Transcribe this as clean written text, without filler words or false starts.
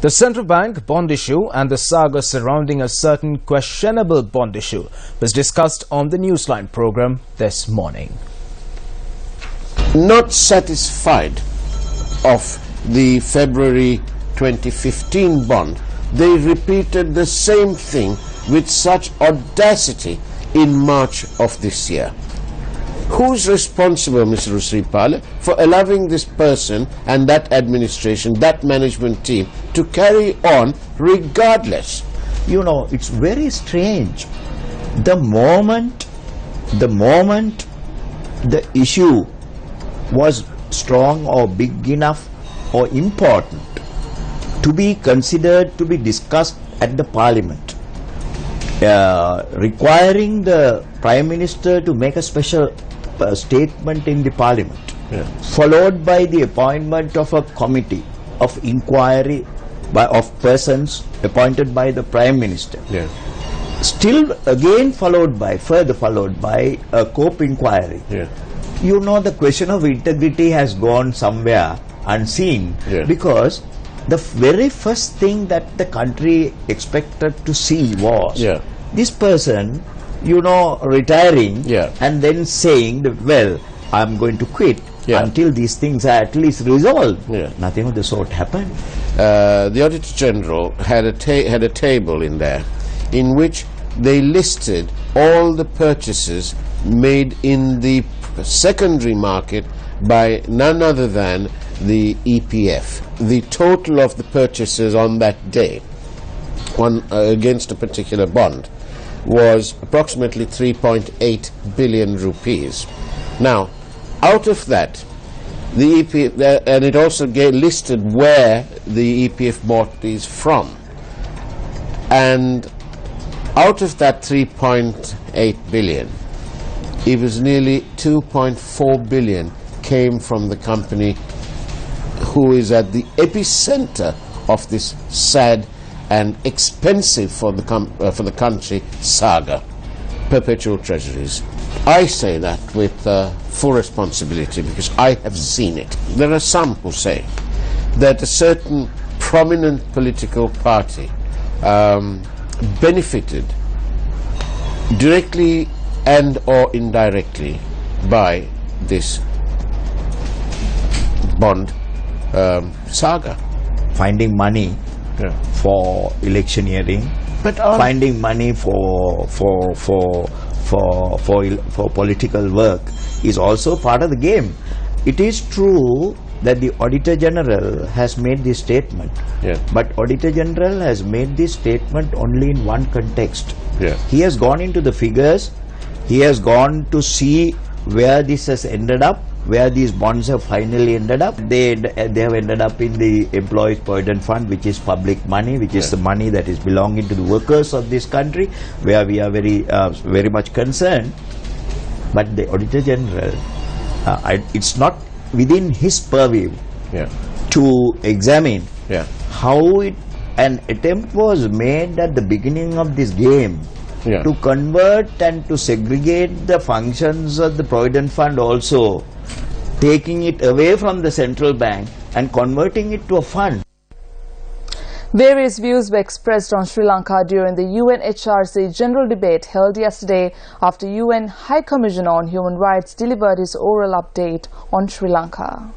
The central bank bond issue and the saga surrounding a certain questionable bond issue was discussed on the Newsline program this morning. Not satisfied of the February 2015 bond, they repeated the same thing with such audacity in March of this year. Who's responsible, Mr. Usripal, for allowing this person and that administration, that management team to carry on regardless? You know, it's very strange. The moment the issue was strong or big enough or important to be considered, to be discussed at the parliament, requiring the Prime Minister to make a special statement in the parliament, followed by the appointment of a committee of inquiry of persons appointed by the Prime Minister. Still again further followed by a COPE inquiry. You know, the question of integrity has gone somewhere unseen, because the very first thing that the country expected to see was this person, you know, retiring and then saying that, well, I'm going to quit until these things are at least resolved. Nothing of the sort happened. The Auditor General had a table in there in which they listed all the purchases made in the secondary market by none other than the EPF. The total of the purchases on that day against a particular bond was approximately 3.8 billion rupees. Now, out of that, the EPF, and it also listed where the EPF bought these from, and out of that 3.8 billion, it was nearly 2.4 billion came from the company who is at the epicenter of this sad and expensive for the country saga, perpetual treasuries. I say that with full responsibility because I have seen it. There are some who say that a certain prominent political party benefited directly and or indirectly by this bond saga. Finding money for electioneering, but finding money for political work is also part of the game. It is true that the Auditor General has made this statement, but Auditor General has made this statement only in one context. He has gone into the figures, he has gone to see where this has ended up, where these bonds have finally ended up. They have ended up in the Employees Provident Fund, which is public money, which is the money that is belonging to the workers of this country, where we are very much concerned. But the Auditor General, it's not within his purview to examine how an attempt was made at the beginning of this game to convert and to segregate the functions of the Provident Fund, also taking it away from the central bank and converting it to a fund. Various views were expressed on Sri Lanka during the UNHRC general debate held yesterday after UN High Commissioner on Human Rights delivered his oral update on Sri Lanka.